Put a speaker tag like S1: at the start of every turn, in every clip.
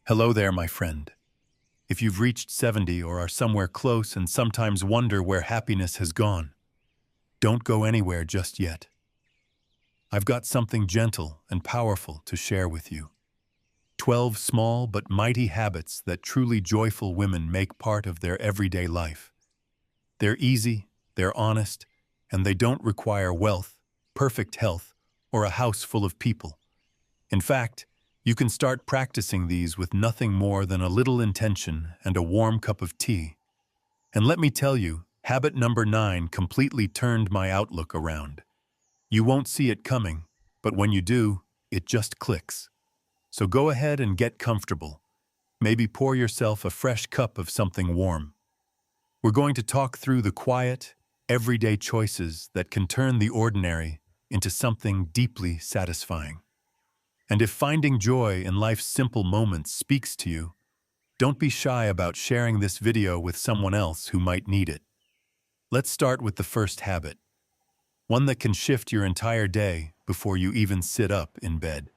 S1: Hello there, my friend. If you've reached 70 or are somewhere close and sometimes wonder where happiness has gone, don't go anywhere just yet. I've got something gentle and powerful to share with you. 12 small but mighty habits that truly joyful women make part of their everyday life. They're easy, they're honest, and they don't require wealth, perfect health, or a house full of people. In fact, you can start practicing these with nothing more than a little intention and a warm cup of tea. And let me tell you, habit number 9 completely turned my outlook around. You won't see it coming, but when you do, it just clicks. So go ahead and get comfortable. Maybe pour yourself a fresh cup of something warm. We're going to talk through the quiet, everyday choices that can turn the ordinary into something deeply satisfying. And if finding joy in life's simple moments speaks to you, don't be shy about sharing this video with someone else who might need it. Let's start with the first habit, one that can shift your entire day before you even sit up in bed.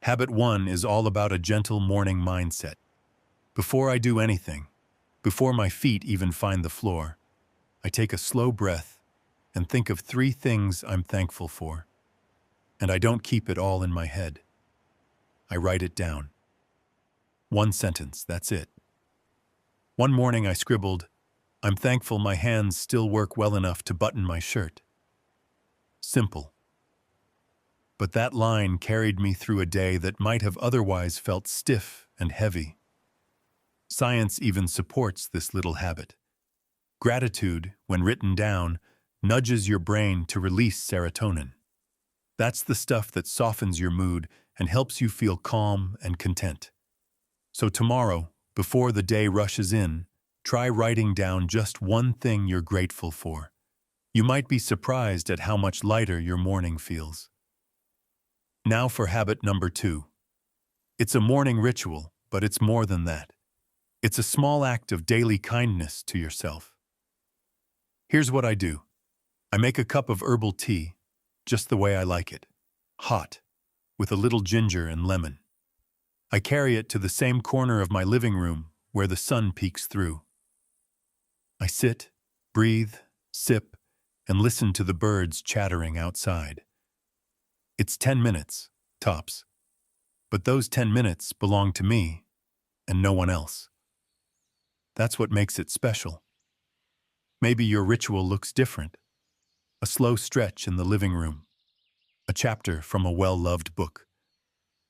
S1: Habit 1 is all about a gentle morning mindset. Before I do anything, before my feet even find the floor, I take a slow breath and think of 3 things I'm thankful for. And I don't keep it all in my head. I write it down. 1 sentence, that's it. One morning I scribbled, "I'm thankful my hands still work well enough to button my shirt." Simple. But that line carried me through a day that might have otherwise felt stiff and heavy. Science even supports this little habit. Gratitude, when written down, nudges your brain to release serotonin. That's the stuff that softens your mood and helps you feel calm and content. So tomorrow, before the day rushes in, try writing down just one thing you're grateful for. You might be surprised at how much lighter your morning feels. Now for habit number 2. It's a morning ritual, but it's more than that. It's a small act of daily kindness to yourself. Here's what I do. I make a cup of herbal tea, just the way I like it, hot, with a little ginger and lemon. I carry it to the same corner of my living room where the sun peeks through. I sit, breathe, sip, and listen to the birds chattering outside. It's 10 minutes, tops. But those 10 minutes belong to me and no one else. That's what makes it special. Maybe your ritual looks different. A slow stretch in the living room. A chapter from a well-loved book.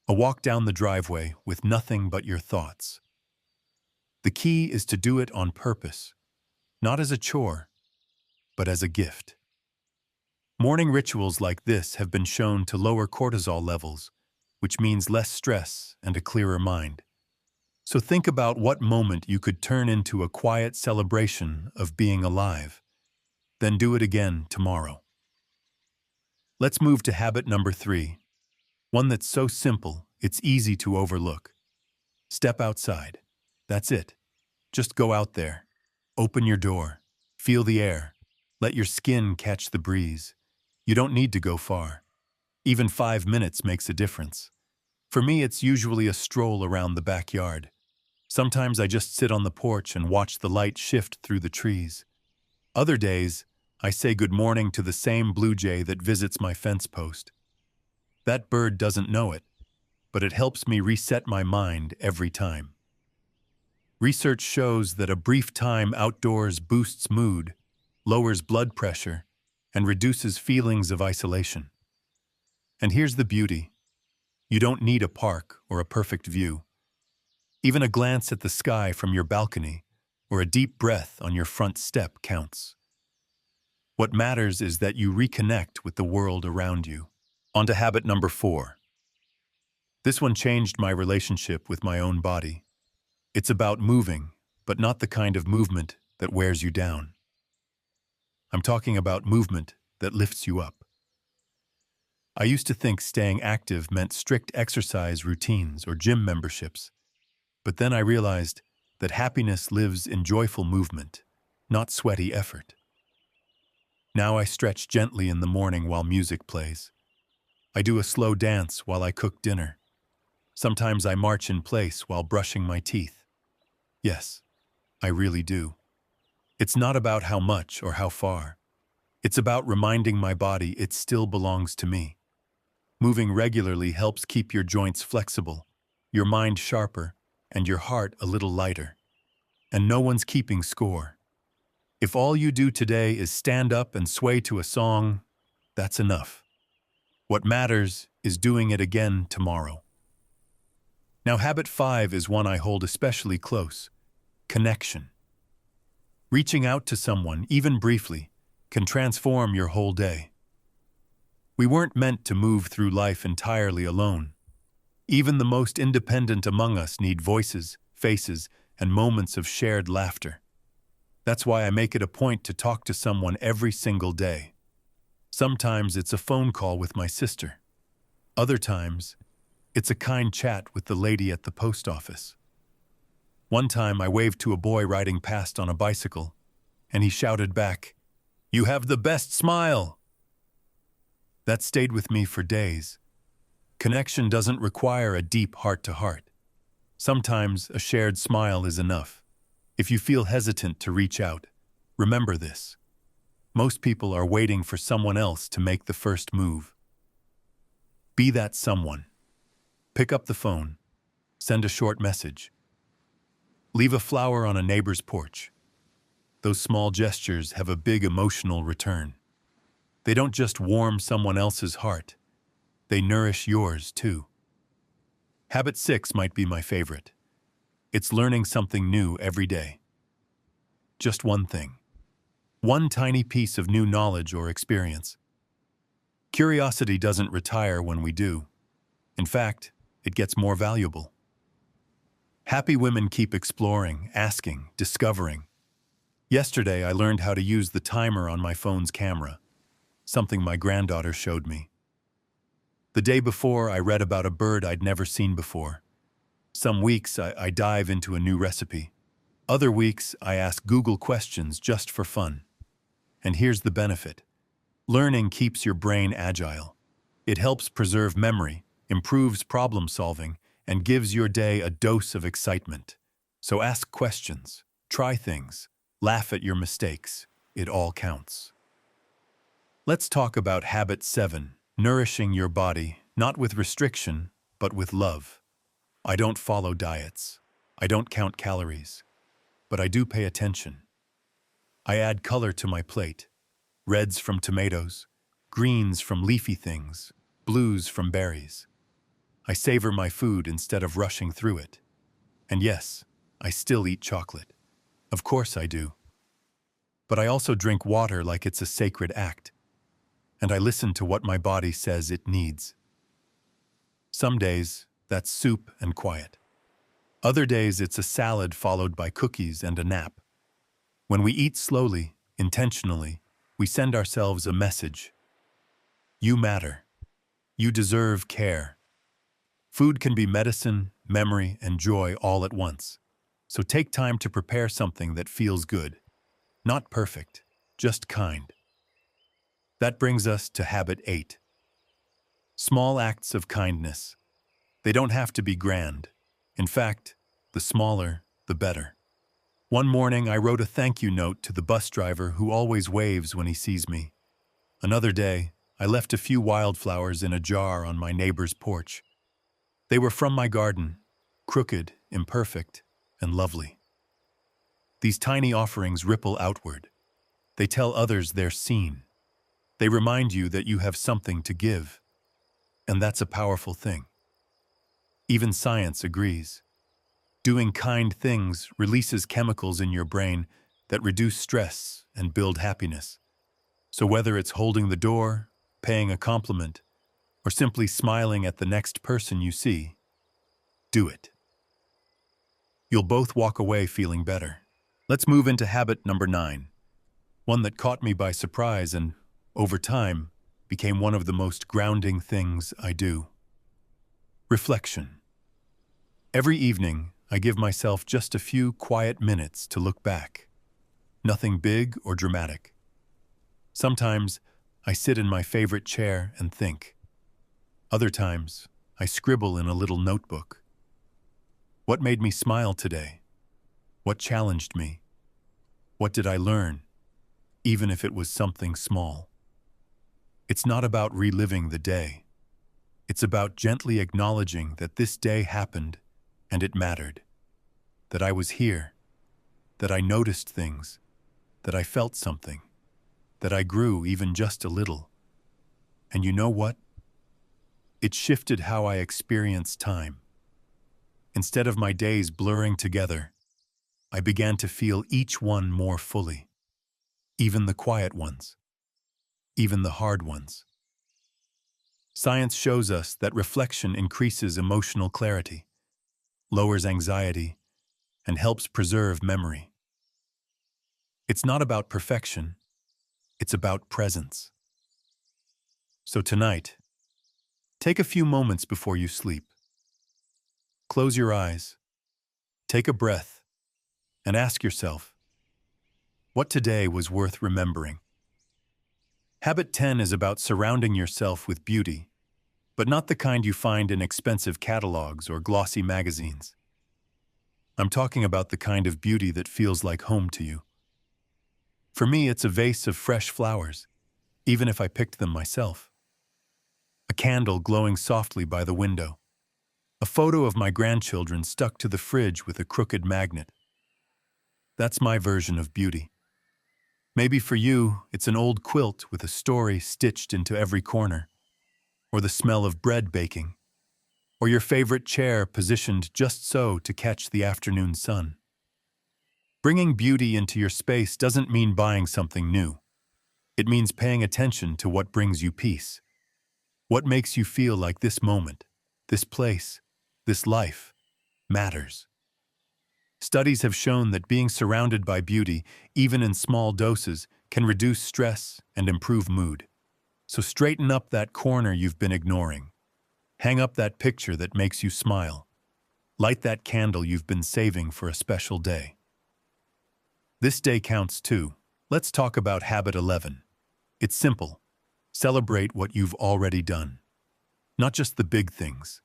S1: A walk down the driveway with nothing but your thoughts. The key is to do it on purpose, not as a chore, but as a gift. Morning rituals like this have been shown to lower cortisol levels, which means less stress and a clearer mind. So think about what moment you could turn into a quiet celebration of being alive. Then do it again tomorrow. Let's move to habit number 3, one that's so simple it's easy to overlook. Step outside. That's it. Just go out there. Open your door. Feel the air. Let your skin catch the breeze. You don't need to go far. Even 5 minutes makes a difference. For me, it's usually a stroll around the backyard. Sometimes I just sit on the porch and watch the light shift through the trees. Other days, I say good morning to the same blue jay that visits my fence post. That bird doesn't know it, but it helps me reset my mind every time. Research shows that a brief time outdoors boosts mood, lowers blood pressure, and reduces feelings of isolation. And here's the beauty. You don't need a park or a perfect view. Even a glance at the sky from your balcony or a deep breath on your front step counts. What matters is that you reconnect with the world around you. On to habit number 4. This one changed my relationship with my own body. It's about moving, but not the kind of movement that wears you down. I'm talking about movement that lifts you up. I used to think staying active meant strict exercise routines or gym memberships, but then I realized that happiness lives in joyful movement, not sweaty effort. Now I stretch gently in the morning while music plays. I do a slow dance while I cook dinner. Sometimes I march in place while brushing my teeth. Yes, I really do. It's not about how much or how far. It's about reminding my body it still belongs to me. Moving regularly helps keep your joints flexible, your mind sharper, and your heart a little lighter. And no one's keeping score. If all you do today is stand up and sway to a song, that's enough. What matters is doing it again tomorrow. Now, habit 5 is one I hold especially close: connection. Reaching out to someone, even briefly, can transform your whole day. We weren't meant to move through life entirely alone. Even the most independent among us need voices, faces, and moments of shared laughter. That's why I make it a point to talk to someone every single day. Sometimes it's a phone call with my sister. Other times, it's a kind chat with the lady at the post office. One time I waved to a boy riding past on a bicycle, and he shouted back, "You have the best smile!" That stayed with me for days. Connection doesn't require a deep heart-to-heart. Sometimes a shared smile is enough. If you feel hesitant to reach out, remember this: most people are waiting for someone else to make the first move. Be that someone. Pick up the phone. Send a short message. Leave a flower on a neighbor's porch. Those small gestures have a big emotional return. They don't just warm someone else's heart, they nourish yours too. Habit 6 might be my favorite. It's learning something new every day. Just one thing. One tiny piece of new knowledge or experience. Curiosity doesn't retire when we do. In fact, it gets more valuable. Happy women keep exploring, asking, discovering. Yesterday, I learned how to use the timer on my phone's camera, something my granddaughter showed me. The day before, I read about a bird I'd never seen before. Some weeks, I dive into a new recipe. Other weeks, I ask Google questions just for fun. And here's the benefit. Learning keeps your brain agile. It helps preserve memory, improves problem solving, and gives your day a dose of excitement. So ask questions, try things, laugh at your mistakes. It all counts. Let's talk about habit 7, nourishing your body, not with restriction, but with love. I don't follow diets. I don't count calories. But I do pay attention. I add color to my plate. Reds from tomatoes, greens from leafy things, blues from berries. I savor my food instead of rushing through it. And yes, I still eat chocolate. Of course I do. But I also drink water like it's a sacred act. And I listen to what my body says it needs. Some days, that's soup and quiet. Other days, it's a salad followed by cookies and a nap. When we eat slowly, intentionally, we send ourselves a message. You matter. You deserve care. Food can be medicine, memory, and joy all at once. So take time to prepare something that feels good. Not perfect, just kind. That brings us to habit 8. Small acts of kindness. They don't have to be grand. In fact, the smaller, the better. One morning, I wrote a thank you note to the bus driver who always waves when he sees me. Another day, I left a few wildflowers in a jar on my neighbor's porch. They were from my garden, crooked, imperfect, and lovely. These tiny offerings ripple outward. They tell others they're seen. They remind you that you have something to give. And that's a powerful thing. Even science agrees. Doing kind things releases chemicals in your brain that reduce stress and build happiness. So whether it's holding the door, paying a compliment, or simply smiling at the next person you see, do it. You'll both walk away feeling better. Let's move into habit number 9, one that caught me by surprise and, over time, became one of the most grounding things I do. Reflection. Every evening, I give myself just a few quiet minutes to look back. Nothing big or dramatic. Sometimes, I sit in my favorite chair and think. Other times, I scribble in a little notebook. What made me smile today? What challenged me? What did I learn, even if it was something small? It's not about reliving the day. It's about gently acknowledging that this day happened and it mattered, that I was here, that I noticed things, that I felt something, that I grew even just a little. And you know what? It shifted how I experience time. Instead of my days blurring together, I began to feel each one more fully, even the quiet ones, even the hard ones. Science shows us that reflection increases emotional clarity, lowers anxiety, and helps preserve memory. It's not about perfection, it's about presence. So tonight, take a few moments before you sleep. Close your eyes, take a breath, and ask yourself, what today was worth remembering? Habit 10 is about surrounding yourself with beauty, but not the kind you find in expensive catalogs or glossy magazines. I'm talking about the kind of beauty that feels like home to you. For me, it's a vase of fresh flowers, even if I picked them myself. A candle glowing softly by the window. A photo of my grandchildren stuck to the fridge with a crooked magnet. That's my version of beauty. Maybe for you, it's an old quilt with a story stitched into every corner, or the smell of bread baking, or your favorite chair positioned just so to catch the afternoon sun. Bringing beauty into your space doesn't mean buying something new. It means paying attention to what brings you peace. What makes you feel like this moment, this place, this life matters. Studies have shown that being surrounded by beauty, even in small doses, can reduce stress and improve mood. So straighten up that corner you've been ignoring. Hang up that picture that makes you smile. Light that candle you've been saving for a special day. This day counts too. Let's talk about habit 11. It's simple. Celebrate what you've already done. Not just the big things.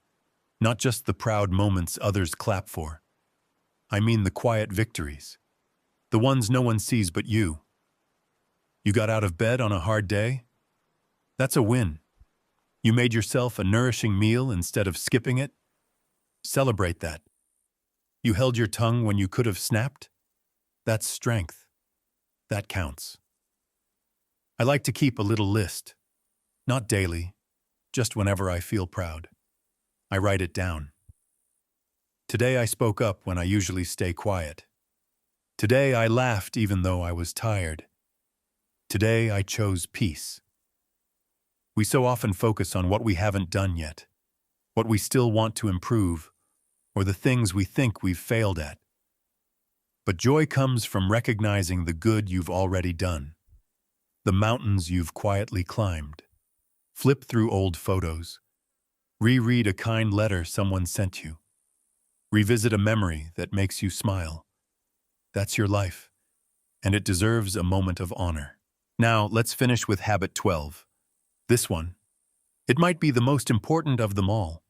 S1: Not just the proud moments others clap for. I mean the quiet victories. The ones no one sees but you. You got out of bed on a hard day? That's a win. You made yourself a nourishing meal instead of skipping it? Celebrate that. You held your tongue when you could have snapped? That's strength. That counts. I like to keep a little list. Not daily, just whenever I feel proud. I write it down. Today I spoke up when I usually stay quiet. Today I laughed even though I was tired. Today I chose peace. We so often focus on what we haven't done yet, what we still want to improve, or the things we think we've failed at. But joy comes from recognizing the good you've already done, the mountains you've quietly climbed. Flip through old photos. Reread a kind letter someone sent you. Revisit a memory that makes you smile. That's your life, and it deserves a moment of honor. Now, let's finish with habit 12. This one. It might be the most important of them all.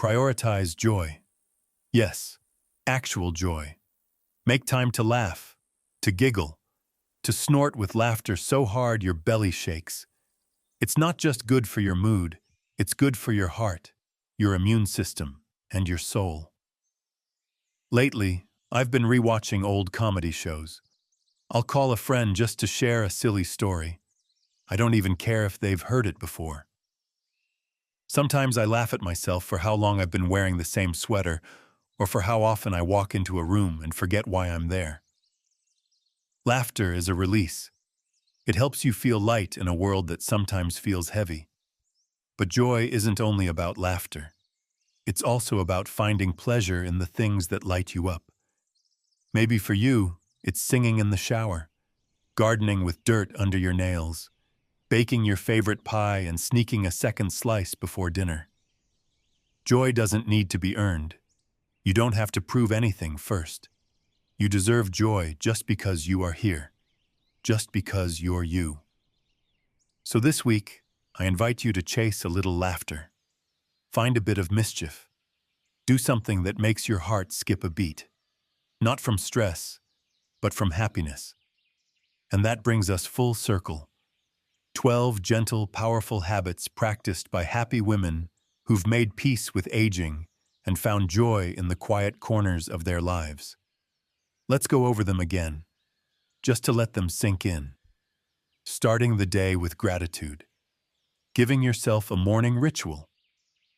S1: Prioritize joy. Yes, actual joy. Make time to laugh, to giggle, to snort with laughter so hard your belly shakes. It's not just good for your mood, it's good for your heart, your immune system, and your soul. Lately, I've been rewatching old comedy shows. I'll call a friend just to share a silly story. I don't even care if they've heard it before. Sometimes I laugh at myself for how long I've been wearing the same sweater, or for how often I walk into a room and forget why I'm there. Laughter is a release. It helps you feel light in a world that sometimes feels heavy. But joy isn't only about laughter. It's also about finding pleasure in the things that light you up. Maybe for you, it's singing in the shower, gardening with dirt under your nails, baking your favorite pie and sneaking a second slice before dinner. Joy doesn't need to be earned. You don't have to prove anything first. You deserve joy just because you are here, just because you're you. So this week, I invite you to chase a little laughter. Find a bit of mischief. Do something that makes your heart skip a beat. Not from stress, but from happiness. And that brings us full circle. 12 gentle, powerful habits practiced by happy women who've made peace with aging and found joy in the quiet corners of their lives. Let's go over them again, just to let them sink in. Starting the day with gratitude. Giving yourself a morning ritual.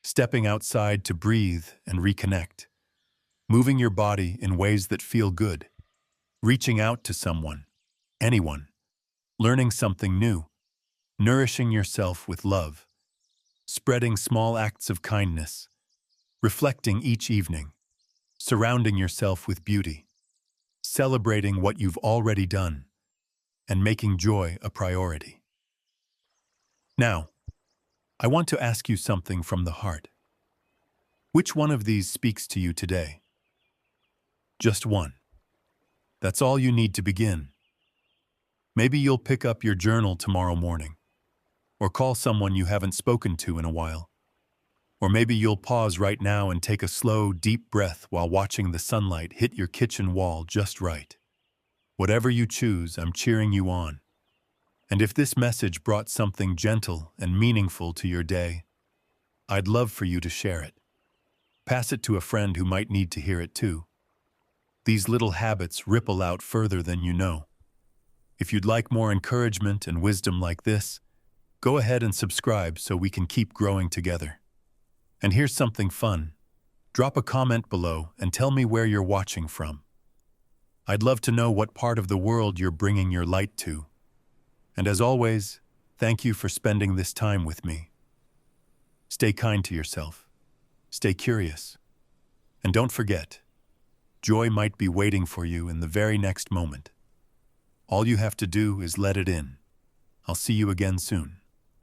S1: Stepping outside to breathe and reconnect. Moving your body in ways that feel good. Reaching out to someone, anyone. Learning something new. Nourishing yourself with love. Spreading small acts of kindness. Reflecting each evening. Surrounding yourself with beauty. Celebrating what you've already done. And making joy a priority. Now, I want to ask you something from the heart. Which one of these speaks to you today? Just one. That's all you need to begin. Maybe you'll pick up your journal tomorrow morning, or call someone you haven't spoken to in a while. Or maybe you'll pause right now and take a slow, deep breath while watching the sunlight hit your kitchen wall just right. Whatever you choose, I'm cheering you on. And if this message brought something gentle and meaningful to your day, I'd love for you to share it. Pass it to a friend who might need to hear it too. These little habits ripple out further than you know. If you'd like more encouragement and wisdom like this, go ahead and subscribe so we can keep growing together. And here's something fun. Drop a comment below and tell me where you're watching from. I'd love to know what part of the world you're bringing your light to. And as always, thank you for spending this time with me. Stay kind to yourself. Stay curious. And don't forget, joy might be waiting for you in the very next moment. All you have to do is let it in. I'll see you again soon.